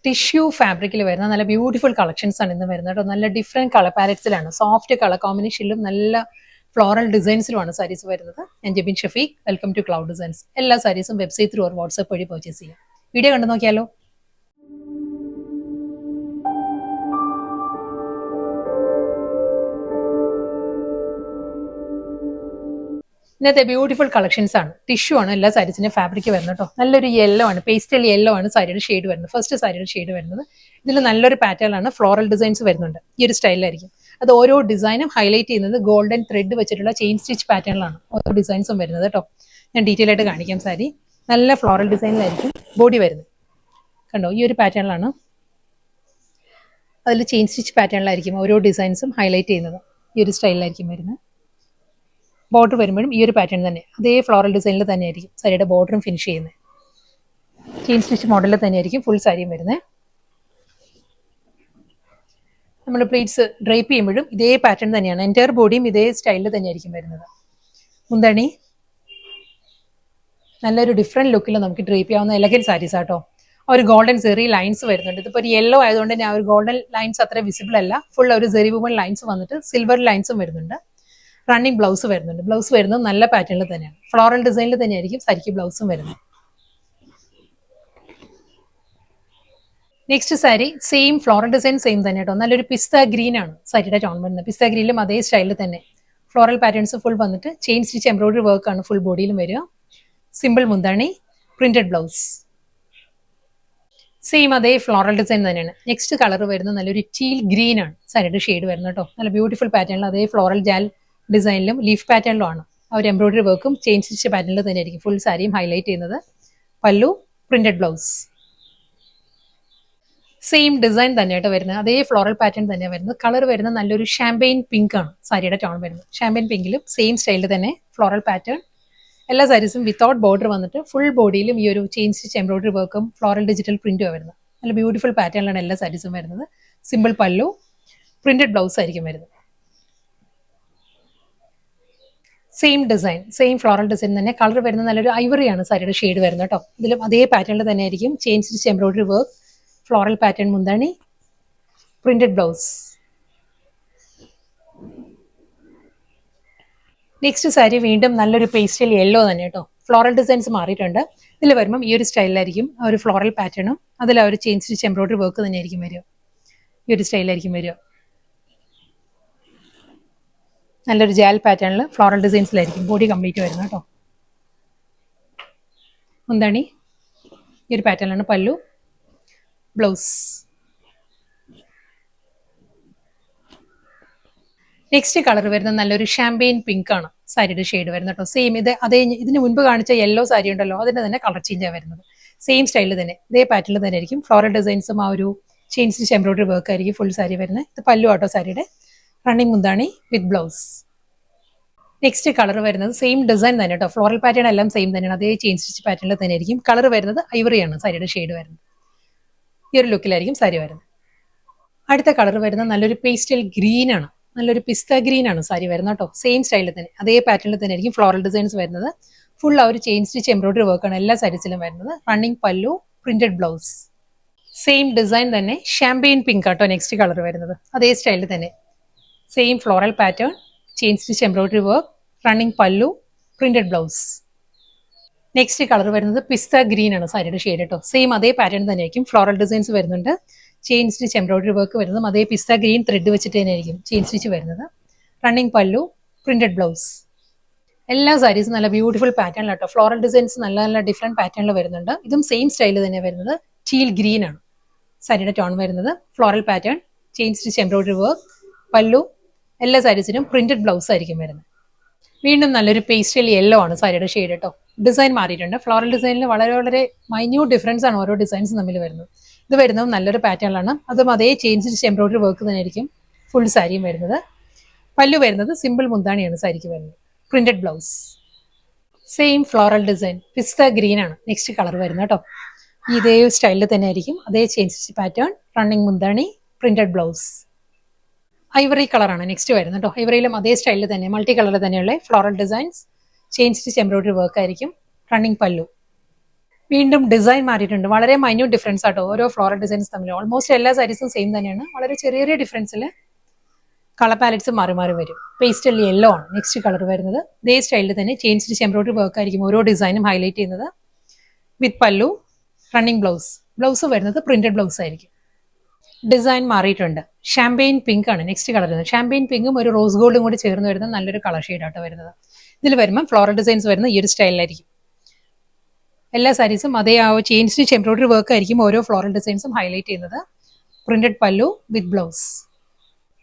Tissue ഫാബ്രിക്കിൽ വരുന്ന നല്ല ബ്യൂട്ടിഫുൾ കളക്ഷൻസ് ആണ് ഇന്ന് വരുന്നത് കേട്ടോ. നല്ല ഡിഫറെന്റ് കളർ പാലറ്റ്സിലാണ്, സോഫ്റ്റ് കളർ കോമ്പിനേഷനിലും നല്ല ഫ്ലോറൽ ഡിസൈൻസിലുമാണ് സാരീസ് വരുന്നത്. ഞാൻ Jebin Shafeeq, welcome to Cloud Designs. എല്ലാ സാരീസും വെബ്സൈറ്റ് ത്രൂ ഓർ വാട്സ്ആപ്പ് വഴി പർച്ചേസ് ചെയ്യാം. വീഡിയോ കണ്ടു നോക്കിയാലോ. ഇന്നത്തെ ബ്യൂട്ടിഫുൾ കളക്ഷൻസ് ആണ്. ടിഷ്യൂ ആണ് എല്ലാ സാരീസിന്റെ ഫാബ്രിക് വരുന്നത് കേട്ടോ. നല്ലൊരു യെല്ലോ ആണ്, പേസ്റ്റൽ യെല്ലോ ആണ് സാരിയുടെ ഷെയ്ഡ് വരുന്നത്. ഫസ്റ്റ് സാരിയുടെ ഷെയ്ഡ് വരുന്നത് ഇതിൽ നല്ലൊരു പാറ്റേൺ ആണ്, ഫ്ലോറൽ ഡിസൈൻസ് വരുന്നുണ്ട്. ഈ ഒരു സ്റ്റൈലിലായിരിക്കും. അത് ഓരോ ഡിസൈനും ഹൈലൈറ്റ് ചെയ്യുന്നത് ഗോൾഡൻ ത്രെഡ് വെച്ചിട്ടുള്ള ചെയിൻ സ്റ്റിച്ച് പാറ്റേണിലാണ് ഓരോ ഡിസൈൻസും വരുന്നത് കേട്ടോ. ഞാൻ ഡീറ്റെയിൽ ആയിട്ട് കാണിക്കാം. സാരി നല്ല ഫ്ലോറൽ ഡിസൈനിലായിരിക്കും ബോഡി വരുന്നത്. കണ്ടോ, ഈ ഒരു പാറ്റേണിലാണ്, അതിൽ ചെയിൻ സ്റ്റിച്ച് പാറ്റേണിലായിരിക്കും ഓരോ ഡിസൈൻസും ഹൈലൈറ്റ് ചെയ്യുന്നത്. ഈ ഒരു സ്റ്റൈലിലായിരിക്കും വരുന്നത്. ബോർഡർ വരുമ്പോഴും ഈ ഒരു പാറ്റേൺ തന്നെ, അതേ ഫ്ലോറൽ ഡിസൈനിൽ തന്നെയായിരിക്കും സാരിയുടെ ബോർഡറും ഫിനിഷ് ചെയ്യുന്നത്. ചെയിൻ സ്റ്റിച്ച് മോഡലിൽ തന്നെയായിരിക്കും ഫുൾ സാരിയും വരുന്നത്. നമ്മൾ പ്ലീറ്റ്സ് ഡ്രൈപ്പ് ചെയ്യുമ്പോഴും ഇതേ പാറ്റേൺ തന്നെയാണ്, എൻറ്റയർ ബോഡിയും ഇതേ സ്റ്റൈലിൽ തന്നെയായിരിക്കും വരുന്നത്. മുന്താണി നല്ലൊരു ഡിഫറെൻറ്റ് ലുക്കിൽ നമുക്ക് ഡ്രൈപ്പ് ചെയ്യാവുന്ന എലഗൻ സാരീസ് ആട്ടോ. ഒരു ഗോൾഡൻ സെറി ലൈൻസ് വരുന്നുണ്ട്. ഇതിപ്പോൾ ഒരു യെല്ലോ ആയതുകൊണ്ട് തന്നെ ആ ഒരു ഗോൾഡൻ ലൈൻസ് അത്ര വിസിബിൾ അല്ല. ഫുൾ ഒരു സെറി വുമൺ ലൈൻസ് വന്നിട്ട് സിൽവർ ലൈൻസും വരുന്നുണ്ട്. റണ്ണിങ് ബ്ലൗസ് വരുന്നുണ്ട്. ബ്ലൗസ് വരുന്നത് നല്ല പാറ്റേണിൽ തന്നെയാണ്, ഫ്ലോറൽ ഡിസൈനിൽ തന്നെയായിരിക്കും സാരിക്ക് ബ്ലൗസും വരുന്നത്. Next sari same floral design same തന്നെ കേട്ടോ. നല്ലൊരു പിസ്ത ഗ്രീൻ ആണ് സാരിയുടെ ടോൺ വരുന്നത്. പിസ്ത ഗ്രീനിലും അതേ സ്റ്റൈലിൽ തന്നെ ഫ്ലോറൽ പാറ്റേൺസ് ഫുൾ വന്നിട്ട് ചെയിൻ സ്റ്റിച്ച് എംബ്രോയിഡറി വർക്ക് ആണ് ഫുൾ ബോഡിയിലും വരിക. സിമ്പിൾ മുന്താണി, പ്രിന്റഡ് ബ്ലൗസ്, സെയിം അതേ ഫ്ലോറൽ ഡിസൈൻ തന്നെയാണ്. നെക്സ്റ്റ് കളർ വരുന്നത് നല്ലൊരു ടീൽ ഗ്രീൻ ആണ് സാരിയുടെ ഷെയ്ഡ് വരുന്നത് കേട്ടോ. നല്ല ബ്യൂട്ടിഫുൾ പാറ്റേണിൽ അതേ ഫ്ലോറൽ ജാൽ ഡിസൈനിലും ലീഫ് പാറ്റേണിലും ആണ്. ആ ഒരു എംബ്രോയിഡറി വർക്കും ചെയിൻ സ്റ്റിച്ച് പാറ്റേണിൽ തന്നെയായിരിക്കും ഫുൾ സാരിയും ഹൈലൈറ്റ് ചെയ്യുന്നത്. പല്ലു, പ്രിന്റഡ് ബ്ലൗസ്, സെയിം ഡിസൈൻ തന്നെയായിട്ട് വരുന്നത്. അതേ ഫ്ലോറൽ പാറ്റേൺ തന്നെയാണ് വരുന്നത്. കളർ വരുന്നത് നല്ലൊരു ഷാമ്പെയിൻ പിങ്ക് ആണ് സാരിയുടെ ടോൺ വരുന്നത്. ഷാമ്പെയിൻ പിങ്കിലും സെയിം സ്റ്റൈലിൽ തന്നെ ഫ്ലോറൽ പാറ്റേൺ. എല്ലാ സാരീസും വിത്തൗട്ട് ബോർഡർ വന്നിട്ട് ഫുൾ ബോഡിയിലും ഈ ഒരു ചെയിൻ സ്റ്റിച്ച് എംബ്രോയിഡറി വർക്കും ഫ്ലോറൽ ഡിജിറ്റൽ പ്രിന്റും വരുന്നത്. നല്ല ബ്യൂട്ടിഫുൾ പാറ്റേണിലാണ് എല്ലാ സാരീസും വരുന്നത്. സിമ്പിൾ പല്ലു, പ്രിന്റഡ് ബ്ലൗസ് ആയിരിക്കും വരുന്നത്. Same design, same floral design തന്നെ. കളർ വരുന്നത് നല്ലൊരു ഐവറി ആണ് സാരിയുടെ ഷെയ്ഡ് വരുന്നത് കേട്ടോ. ഇതിലും അതേ പാറ്റേണിൽ തന്നെ ആയിരിക്കും chain stitch embroidery work, floral pattern മുന്താണി, പ്രിന്റഡ് ബ്ലൗസ്. നെക്സ്റ്റ് സാരി വീണ്ടും നല്ലൊരു പേസ്റ്റൽ യെല്ലോ തന്നെ കേട്ടോ. ഫ്ലോറൽ ഡിസൈൻസ് മാറിയിട്ടുണ്ട്. ഇതിൽ വരുമ്പം ഈ ഒരു സ്റ്റൈലിലായിരിക്കും ആ ഒരു ഫ്ലോറൽ പാറ്റേണും അതിൽ ആ ഒരു ചെയിൻ സ്റ്റിച്ച് എംബ്രോയിഡറി വർക്ക് തന്നെയായിരിക്കും വരിക. ഈ ഒരു സ്റ്റൈലായിരിക്കും വരിക. നല്ലൊരു ജാൽ പാറ്റേണിൽ ഫ്ലോറൽ ഡിസൈൻസിലായിരിക്കും ബോഡി കംപ്ലീറ്റ് വരുന്നത് കേട്ടോ. മുന്താണി ഈ ഒരു പാറ്റേണിലാണ്. പല്ലു, ബ്ലൗസ്. നെക്സ്റ്റ് കളർ വരുന്നത് നല്ലൊരു ഷാമ്പെയിൻ പിങ്ക് ആണ് സാരിയുടെ ഷെയ്ഡ് വരുന്നത് കേട്ടോ. സെയിം അതേ ഇതിന് മുൻപ് കാണിച്ച യെല്ലോ സാരി ഉണ്ടല്ലോ, അതിന്റെ തന്നെ കളർ ചേഞ്ചാണ് വരുന്നത്. സെയിം സ്റ്റൈലിൽ തന്നെ ഇതേ പാറ്റേണിൽ തന്നെ ആയിരിക്കും ഫ്ലോറൽ ഡിസൈൻസും ആ ഒരു ചെയിൻ സ്റ്റിച്ച് എംബ്രോയിഡറി വർക്ക് ആയിരിക്കും ഫുൾ സാരി വരുന്നത്. ഇത് പല്ലു ആട്ടോ സാരിയുടെ. റണ്ണിങ് മുന്താണി വിത്ത് ബ്ലൗസ്. നെക്സ്റ്റ് കളർ വരുന്നത് സെയിം ഡിസൈൻ തന്നെ കേട്ടോ. ഫ്ലോറൽ പാറ്റേൺ എല്ലാം സെയിം തന്നെയാണ്, അതേ ചെയിൻ സ്റ്റിച്ച് പാറ്റേണിൽ തന്നെ ആയിരിക്കും. കളർ വരുന്നത് ഐവറിയാണ് സാരിയുടെ ഷെയ്ഡ് വരുന്നത്. ഈ ഒരു ലുക്കിലായിരിക്കും സാരി വരുന്നത്. അടുത്ത കളർ വരുന്നത് നല്ലൊരു പേസ്റ്റൽ ഗ്രീൻ ആണ്, നല്ലൊരു പിസ്ത ഗ്രീൻ ആണ് സാരി വരുന്നത് കേട്ടോ. സെയിം സ്റ്റൈലിൽ തന്നെ അതേ പാറ്റേണിൽ തന്നെ ആയിരിക്കും ഫ്ലോറൽ ഡിസൈൻസ് വരുന്നത്. ഫുൾ ആ ഒരു ചെയിൻ സ്റ്റിച്ച് എംബ്രോയിഡറി വർക്കാണ് എല്ലാ സാരീസിലും വരുന്നത്. റണ്ണിങ് പല്ലു, പ്രിന്റഡ് ബ്ലൗസ്. സെയിം ഡിസൈൻ തന്നെ ഷാമ്പെയിൻ പിങ്ക് ആട്ടോ നെക്സ്റ്റ് കളർ വരുന്നത്. അതേ സ്റ്റൈലിൽ തന്നെ same floral pattern, chain stitch embroidery work, running പല്ലു, പ്രിന്റഡ് ബ്ലൗസ്. നെക്സ്റ്റ് കളർ വരുന്നത് പിസ്ത ഗ്രീൻ ആണ് സാരിയുടെ ഷെയ്ഡ് കേട്ടോ. സെയിം അതേ പാറ്റേൺ തന്നെയായിരിക്കും ഫ്ലോറൽ ഡിസൈൻസ് വരുന്നുണ്ട്. ചെയിൻ സ്റ്റിച്ച് എംബ്രോയിഡറി വർക്ക് വരുന്നതും അതേ പിസ്ത ഗ്രീൻ ത്രെഡ് വെച്ചിട്ട് തന്നെയായിരിക്കും ചെയിൻ സ്റ്റിച്ച് വരുന്നത്. റണ്ണിങ് പല്ലു, പ്രിന്റഡ് ബ്ലൗസ്. എല്ലാ സാരീസും നല്ല ബ്യൂട്ടിഫുൾ പാറ്റേണിലാട്ടോ. ഫ്ലോറൽ ഡിസൈൻസ് നല്ല നല്ല ഡിഫറെന്റ് പാറ്റേണിൽ വരുന്നുണ്ട്. ഇതും സെയിം സ്റ്റൈലിൽ തന്നെ വരുന്നത്. ടീൽ ഗ്രീൻ ആണ് സാരിയുടെ ടോൺ വരുന്നത്. Floral pattern, chain stitch embroidery work, പല്ലു. എല്ലാ സാരീസിനും പ്രിന്റഡ് ബ്ലൗസ് ആയിരിക്കും വരുന്നത്. വീണ്ടും നല്ലൊരു പേസ്റ്റൽ യെല്ലോ ആണ് സാരിയുടെ ഷെയ്ഡ് കേട്ടോ. ഡിസൈൻ മാറിയിട്ടുണ്ട്. ഫ്ലോറൽ ഡിസൈനിൽ വളരെ വളരെ മൈന്യൂട്ട് ഡിഫറൻസ് ആണ് ഓരോ ഡിസൈൻസ് തമ്മിൽ വരുന്നത്. ഇത് വരുന്നതും നല്ലൊരു പാറ്റേണിലാണ്. അതും അതേ ചെയിൻ സ്റ്റിച്ച് എംബ്രോയിഡറി വർക്ക് തന്നെയായിരിക്കും ഫുൾ സാരിയും വരുന്നത്. പല്ലു വരുന്നത് സിമ്പിൾ മുന്താണിയാണ് സാരിക്ക് വരുന്നത്. Printed blouse. Same floral design pista green ആണ് നെക്സ്റ്റ് കളർ വരുന്നത് കേട്ടോ. ഇതേ സ്റ്റൈലിൽ തന്നെ ആയിരിക്കും അതേ ചെയിൻ സ്റ്റിച്ച് പാറ്റേൺ, റണ്ണിങ് മുന്താണി, പ്രിന്റഡ് ബ്ലൗസ്. ഐവറി കളറാണ് നെക്സ്റ്റ് വരുന്നത് കേട്ടോ. ഐവറിയിലും അതേ സ്റ്റൈലിൽ തന്നെ മൾട്ടി കളറിൽ തന്നെയുള്ള floral designs, chain stitch embroidery work ആയിരിക്കും. റണ്ണിങ് പല്ലു. വീണ്ടും ഡിസൈൻ മാറിയിട്ടുണ്ട്. വളരെ മൈന്യൂട്ട് ഡിഫറൻസ് ആട്ടോ ഓരോ ഫ്ലോറൽ ഡിസൈൻസ് തമ്മിൽ. ഓൾമോസ്റ്റ് എല്ലാ സാരീസും സെയിം തന്നെയാണ്. വളരെ ചെറിയ ചെറിയ ഡിഫറൻസിൽ കളർ പാലറ്റ്സ് മാറി മാറി വരും. പേസ്റ്റൽ യെല്ലോ ആണ് നെക്സ്റ്റ് കളർ വരുന്നത്. ഇതേ സ്റ്റൈലിൽ തന്നെ ചെയിൻ സ്റ്റിച്ച് എംബ്രോയിഡറി വർക്ക് ആയിരിക്കും ഓരോ ഡിസൈനും ഹൈലൈറ്റ് ചെയ്യുന്നത്. വിത്ത് പല്ലു, റണ്ണിങ് ബ്ലൗസ് വരുന്നത് പ്രിന്റഡ് ബ്ലൗസ് ആയിരിക്കും. ഡിസൈൻ മാറിയിട്ടുണ്ട്. ഷാമ്പെയിൻ പിങ്ക് ആണ് നെക്സ്റ്റ് കളർ വരുന്നത്. ഷാമ്പെയിൻ പിങ്കും ഒരു റോസ് ഗോൾഡും കൂടി ചേർന്ന് വരുന്ന നല്ലൊരു കളർ ഷെയ്ഡാട്ടോ വരുന്നത്. ഇതിൽ വരുമ്പോൾ ഫ്ലോറൽ ഡിസൈൻസ് വരുന്ന ഈ ഒരു സ്റ്റൈലിലായിരിക്കും. എല്ലാ സാരീസും അതേ ആ ചെയിൻ സ്റ്റിച്ച് എംബ്രോയിഡറി വർക്ക് ആയിരിക്കും ഓരോ ഫ്ലോറൽ ഡിസൈൻസും ഹൈലൈറ്റ് ചെയ്യുന്നത്. പ്രിന്റഡ് പല്ലു വിത്ത് ബ്ലൗസ്.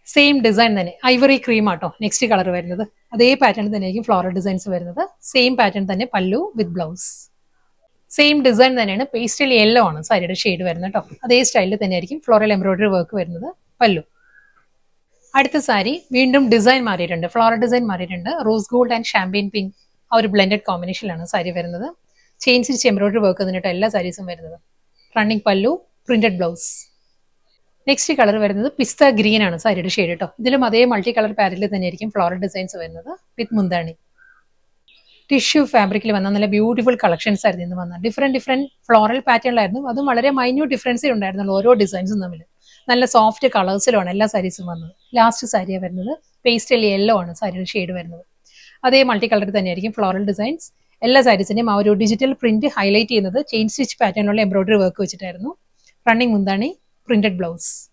സെയിം ഡിസൈൻ തന്നെ ഐവറി ക്രീം ആട്ടോ നെക്സ്റ്റ് കളർ വരുന്നത്. അതേ പാറ്റേണിൽ തന്നെയായിരിക്കും ഫ്ലോറൽ ഡിസൈൻസ് വരുന്നത്. സെയിം പാറ്റേൺ തന്നെ പല്ലു വിത്ത് ബ്ലൗസ്. സെയിം ഡിസൈൻ തന്നെയാണ്. പേസ്റ്റൽ യെല്ലോ ആണ് സാരിയുടെ ഷെയ്ഡ് വരുന്നത് കേട്ടോ. അതേ സ്റ്റൈലിൽ തന്നെയായിരിക്കും ഫ്ലോറൽ എംബ്രോയിഡറി വർക്ക് വരുന്നത്. പല്ലു. അടുത്ത സാരി വീണ്ടും ഡിസൈൻ മാറിയിട്ടുണ്ട്. ഫ്ലോറൽ ഡിസൈൻ മാറിയിട്ടുണ്ട്. Rose gold and champagne pink ആ ഒരു ബ്ലെൻഡഡ് കോമ്പിനേഷനിലാണ് സാരി വരുന്നത്. ചെയിൻ സ്റ്റിച്ച് എംബ്രോയിഡറി വർക്ക് തന്നിട്ട് എല്ലാ സാരീസും വരുന്നത്. റണ്ണിങ് പല്ലു, പ്രിന്റഡ് ബ്ലൗസ്. നെക്സ്റ്റ് കളർ വരുന്നത് പിസ്ത ഗ്രീൻ ആണ് സാരിയുടെ ഷെയ്ഡ് കേട്ടോ. ഇതിലും അതേ മൾട്ടി കളർ പാറ്റേണിൽ തന്നെയായിരിക്കും ഫ്ലോറൽ ഡിസൈൻസ് വരുന്നത് വിത്ത് മുന്താണി. ടിഷ്യൂ ഫാബ്രിക്കിൽ വന്ന നല്ല ബ്യൂട്ടിഫുൾ കളക്ഷൻസ് ആയിരുന്നു ഇന്ന് വന്നത്. ഡിഫറെന്റ് ഫ്ലോറൽ പാറ്റേണിലായിരുന്നു. അതും വളരെ മൈന്യൂട്ട് ഡിഫറൻസേ ഉണ്ടായിരുന്നുള്ളൂ ഓരോ ഡിസൈൻസും തമ്മിൽ. നല്ല സോഫ്റ്റ് കളേഴ്സിലാണ് എല്ലാ സാരീസും വന്നത്. ലാസ്റ്റ് സാരിയാണ് വരുന്നത്. പേസ്റ്റൽ യെല്ലോ ആണ് സാരിയുടെ ഷെയ്ഡ് വരുന്നത്. അതേ മൾട്ടി കളർ തന്നെയായിരിക്കും ഫ്ലോറൽ ഡിസൈൻസ്. എല്ലാ സാരീസിന്റെയും ആ ഒരു ഡിജിറ്റൽ പ്രിന്റ് ഹൈലൈറ്റ് ചെയ്യുന്നത് ചെയിൻ സ്റ്റിച്ച് പാറ്റേണിലുള്ള എംബ്രോയിഡറി വർക്ക് വെച്ചിട്ടായിരുന്നു. റണ്ണിങ് മുന്താണി, പ്രിന്റഡ് ബ്ലൗസ്.